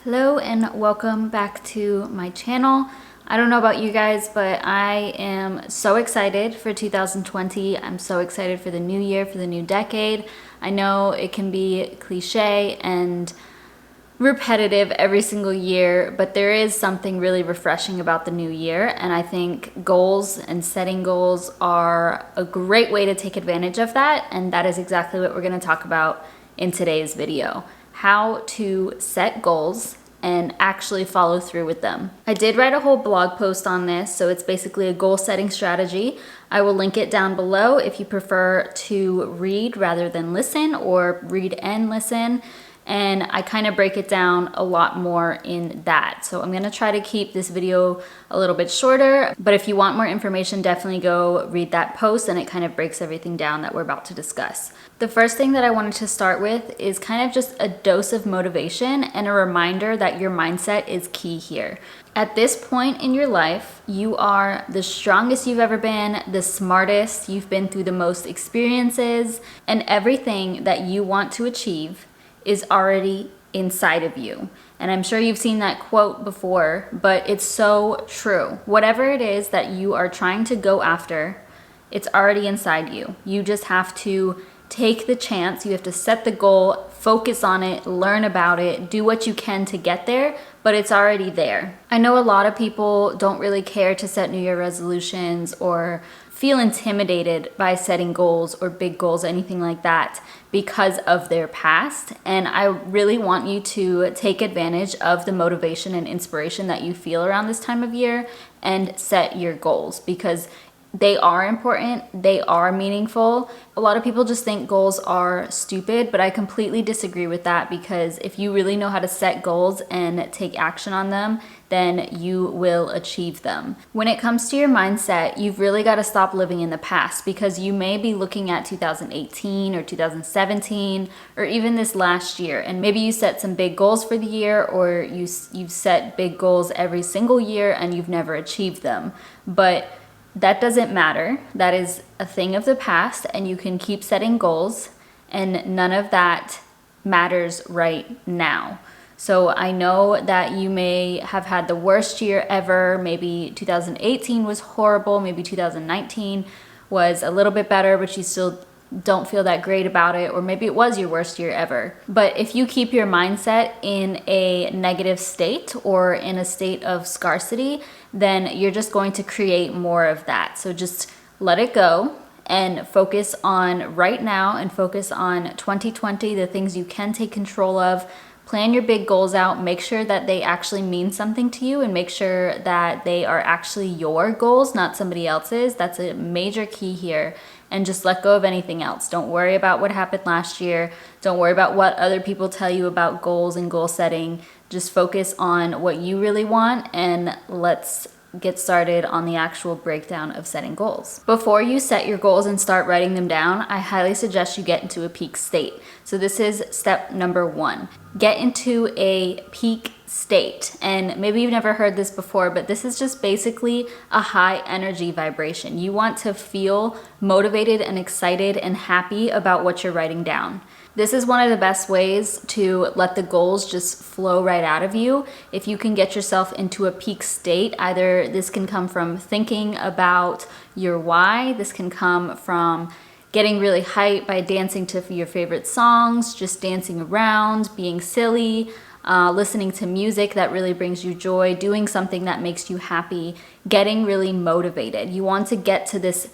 Hello and welcome back to my channel. I don't know about you guys, but I am so excited for 2020. I'm so excited for the new year, for the new decade. I know it can be cliche and repetitive every single year, but there is something really refreshing about the new year, and I think goals and setting goals are a great way to take advantage of that, and that is exactly what we're going to talk about in today's video. How to set goals and actually follow through with them. I did write a whole blog post on this, so it's basically a goal setting strategy. I will link it down below if you prefer to read rather than listen, or read and listen. And I kind of break it down a lot more in that. So I'm gonna try to keep this video a little bit shorter, but if you want more information, definitely go read that post, and it kind of breaks everything down that we're about to discuss. The first thing that I wanted to start with is kind of just a dose of motivation and a reminder that your mindset is key here. At this point in your life, you are the strongest you've ever been, the smartest, you've been through the most experiences, and everything that you want to achieve is already inside of you. And I'm sure you've seen that quote before, but it's so true. Whatever it is that you are trying to go after, it's already inside you. You just have to take the chance, you have to set the goal, focus on it, learn about it, do what you can to get there, but it's already there. I know a lot of people don't really care to set New Year resolutions or feel intimidated by setting goals or big goals, anything like that, because of their past. And I really want you to take advantage of the motivation and inspiration that you feel around this time of year and set your goals, because they are important, they are meaningful. A lot of people just think goals are stupid, but I completely disagree with that, because if you really know how to set goals and take action on them, then you will achieve them. When it comes to your mindset, you've really got to stop living in the past, because you may be looking at 2018 or 2017 or even this last year, and maybe you set some big goals for the year, or you've set big goals every single year and you've never achieved them. But that doesn't matter. That is a thing of the past, and you can keep setting goals, and none of that matters right now. So I know that you may have had the worst year ever. Maybe 2018 was horrible. Maybe 2019 was a little bit better, but you still don't feel that great about it. Or maybe it was your worst year ever. But if you keep your mindset in a negative state or in a state of scarcity, then you're just going to create more of that. So just let it go and focus on right now, and focus on 2020, the things you can take control of. Plan your big goals out, make sure that they actually mean something to you, and make sure that they are actually your goals, not somebody else's. That's a major key here. And just let go of anything else. Don't worry about what happened last year. Don't worry about what other people tell you about goals and goal setting. Just focus on what you really want, and let's get started on the actual breakdown of setting goals. Before you set your goals and start writing them down, I highly suggest you get into a peak state. So this is step number 1. Get into a peak state. And maybe you've never heard this before, but this is just basically a high energy vibration. You want to feel motivated and excited and happy about what you're writing down. This is one of the best ways to let the goals just flow right out of you. If you can get yourself into a peak state, either this can come from thinking about your why, this can come from getting really hyped by dancing to your favorite songs, just dancing around, being silly, listening to music that really brings you joy, doing something that makes you happy, getting really motivated. You want to get to this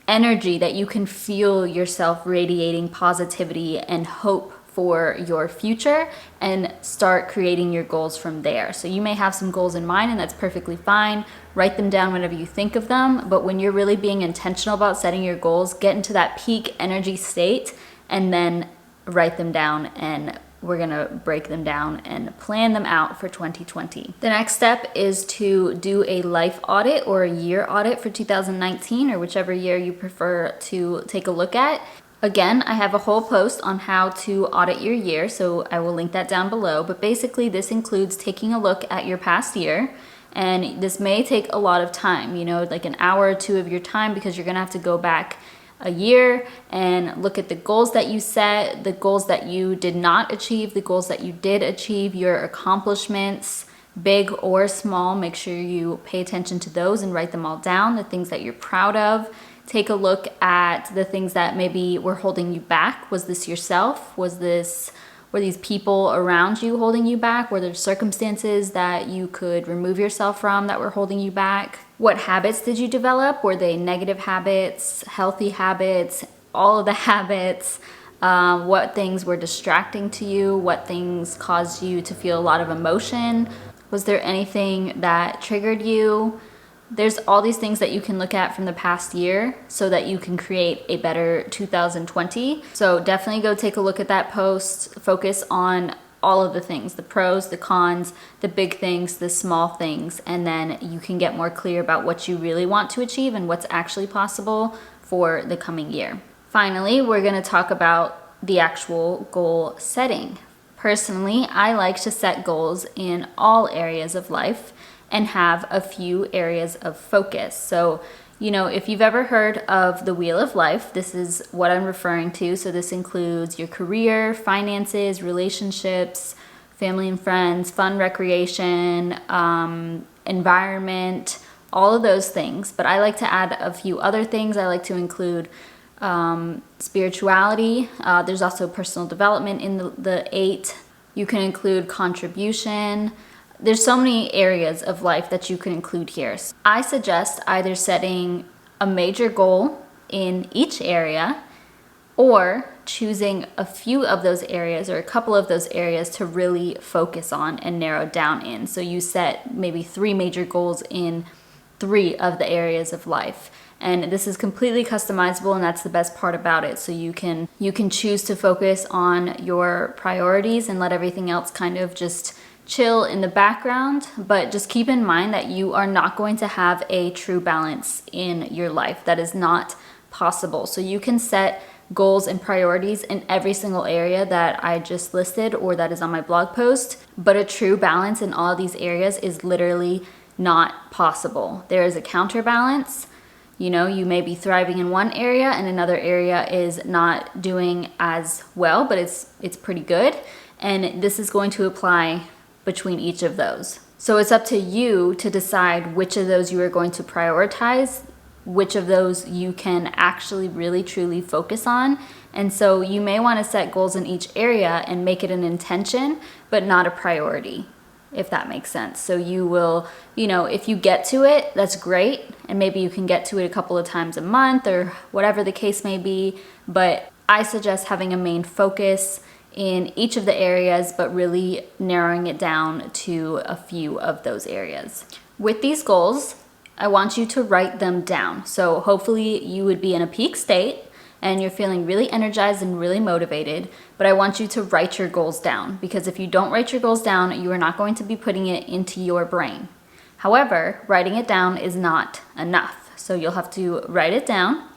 energy that you can feel yourself radiating positivity and hope for your future, and start creating your goals from there. So you may have some goals in mind, and that's perfectly fine. Write them down whenever you think of them, but when you're really being intentional about setting your goals, get into that peak energy state and then write them down, and we're gonna break them down and plan them out for 2020. The next step is to do a life audit or a year audit for 2019, or whichever year you prefer to take a look at. Again, I have a whole post on how to audit your year, so I will link that down below. But basically, this includes taking a look at your past year, and this may take a lot of time, like an hour or two of your time, because you're gonna have to go back a year and look at the goals that you set, the goals that you did not achieve, the goals that you did achieve, your accomplishments, big or small. Make sure you pay attention to those and write them all down, the things that you're proud of. Take a look at the things that maybe were holding you back. Was this yourself? Were these people around you holding you back? Were there circumstances that you could remove yourself from that were holding you back? What habits did you develop? Were they negative habits, healthy habits, all of the habits? What things were distracting to you? What things caused you to feel a lot of emotion? Was there anything that triggered you? There's all these things that you can look at from the past year so that you can create a better 2020. So definitely go take a look at that post. Focus on all of the things, the pros, the cons, the big things, the small things, and then you can get more clear about what you really want to achieve and what's actually possible for the coming year. Finally, we're going to talk about the actual goal setting. Personally, I like to set goals in all areas of life and have a few areas of focus. So, if you've ever heard of the Wheel of Life, this is what I'm referring to. So this includes your career, finances, relationships, family and friends, fun, recreation, environment, all of those things. But I like to add a few other things. I like to include spirituality. There's also personal development in the 8. You can include contribution. There's so many areas of life that you can include here. I suggest either setting a major goal in each area or choosing a few of those areas or a couple of those areas to really focus on and narrow down in. So you set maybe 3 major goals in 3 of the areas of life. And this is completely customizable, and that's the best part about it. So you can choose to focus on your priorities and let everything else kind of just chill in the background, but just keep in mind that you are not going to have a true balance in your life. That is not possible. So you can set goals and priorities in every single area that I just listed or that is on my blog post, but a true balance in all of these areas is literally not possible. There is a counterbalance. You may be thriving in one area and another area is not doing as well, but it's pretty good. And this is going to apply between each of those. So it's up to you to decide which of those you are going to prioritize, which of those you can actually really truly focus on. And so you may want to set goals in each area and make it an intention, but not a priority, if that makes sense. So you will, if you get to it, that's great. And maybe you can get to it a couple of times a month or whatever the case may be. But I suggest having a main focus in each of the areas, but really narrowing it down to a few of those areas. With these goals, I want you to write them down. So hopefully you would be in a peak state and you're feeling really energized and really motivated, but I want you to write your goals down, because if you don't write your goals down, you are not going to be putting it into your brain. However, writing it down is not enough. So you'll have to write it down.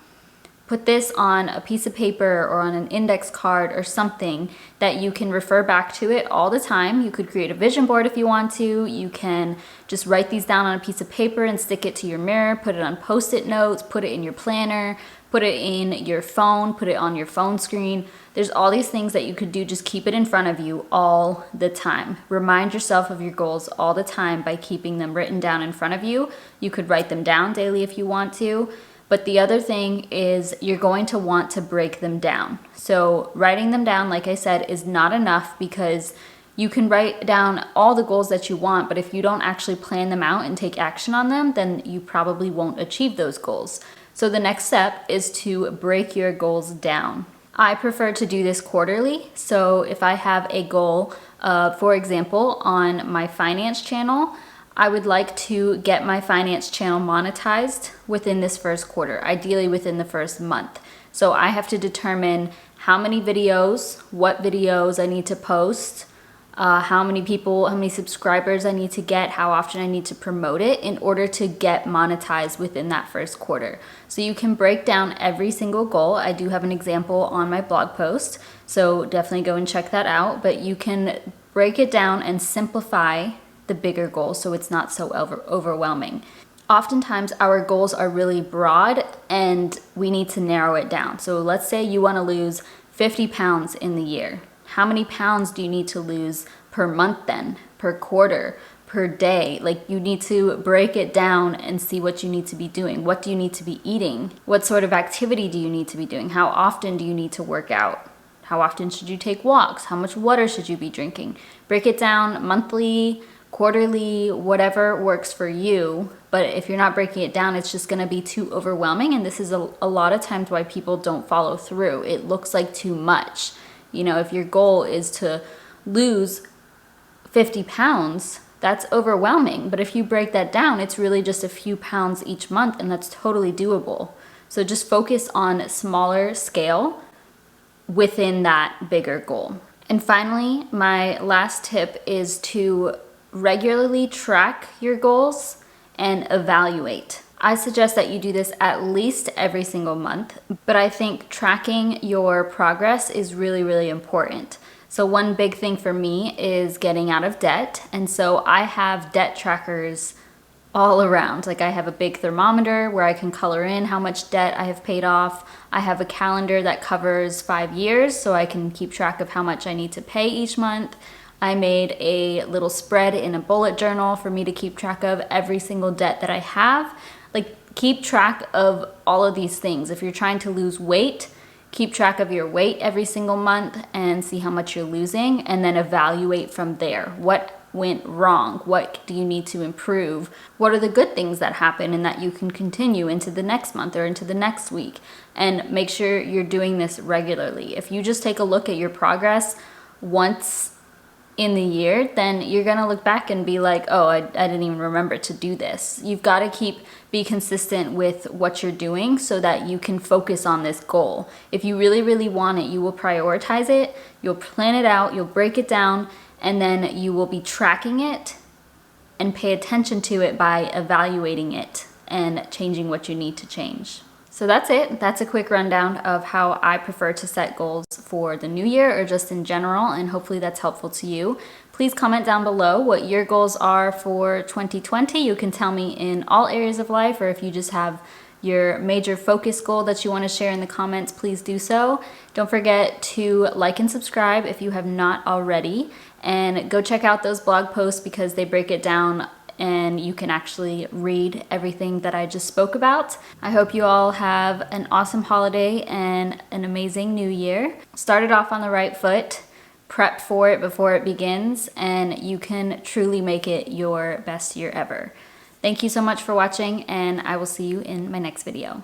Put this on a piece of paper or on an index card or something that you can refer back to it all the time. You could create a vision board if you want to. You can just write these down on a piece of paper and stick it to your mirror, put it on Post-it notes, put it in your planner, put it in your phone, put it on your phone screen. There's all these things that you could do. Just keep it in front of you all the time. Remind yourself of your goals all the time by keeping them written down in front of you. You could write them down daily if you want to. But the other thing is you're going to want to break them down. So writing them down, like I said, is not enough, because you can write down all the goals that you want, but if you don't actually plan them out and take action on them, then you probably won't achieve those goals. So the next step is to break your goals down. I prefer to do this quarterly. So if I have a goal, for example, on my finance channel, I would like to get my finance channel monetized within this first quarter, ideally within the first month. So I have to determine how many videos, what videos I need to post, how many people, how many subscribers I need to get, how often I need to promote it in order to get monetized within that first quarter. So you can break down every single goal. I do have an example on my blog post, so definitely go and check that out. But you can break it down and simplify the bigger goal so it's not so overwhelming. Oftentimes our goals are really broad and we need to narrow it down. So let's say you want to lose 50 pounds in the year. How many pounds do you need to lose per month then, per quarter, per day? Like, you need to break it down and see what you need to be doing. What do you need to be eating? What sort of activity do you need to be doing? How often do you need to work out? How often should you take walks? How much water should you be drinking? Break it down monthly, quarterly, whatever works for you. But if you're not breaking it down, it's just going to be too overwhelming. And this is a lot of times why people don't follow through. It looks like too much. You know, if your goal is to lose 50 pounds, that's overwhelming. But if you break that down, it's really just a few pounds each month, and that's totally doable. So just focus on smaller scale within that bigger goal. And finally, my last tip is to regularly track your goals and evaluate. I suggest that you do this at least every single month, but I think tracking your progress is really, really important. So one big thing for me is getting out of debt. And so I have debt trackers all around. Like, I have a big thermometer where I can color in how much debt I have paid off. I have a calendar that covers 5 years, so I can keep track of how much I need to pay each month. I made a little spread in a bullet journal for me to keep track of every single debt that I have. Like, keep track of all of these things. If you're trying to lose weight, keep track of your weight every single month and see how much you're losing, and then evaluate from there. What went wrong? What do you need to improve? What are the good things that happen and that you can continue into the next month or into the next week? And make sure you're doing this regularly. If you just take a look at your progress once in the year, then you're gonna look back and be like, oh, I didn't even remember to do this. You've got to be consistent with what you're doing so that you can focus on this goal. If you really, really want it, you will prioritize it, you'll plan it out, you'll break it down, and then you will be tracking it and pay attention to it by evaluating it and changing what you need to change. So that's it. That's a quick rundown of how I prefer to set goals for the new year or just in general, and hopefully that's helpful to you. Please comment down below what your goals are for 2020. You can tell me in all areas of life, or if you just have your major focus goal that you want to share in the comments, please do so. Don't forget to like and subscribe if you have not already, and go check out those blog posts because they break it down and you can actually read everything that I just spoke about. I hope you all have an awesome holiday and an amazing new year. Start it off on the right foot, prep for it before it begins, and you can truly make it your best year ever. Thank you so much for watching, and I will see you in my next video.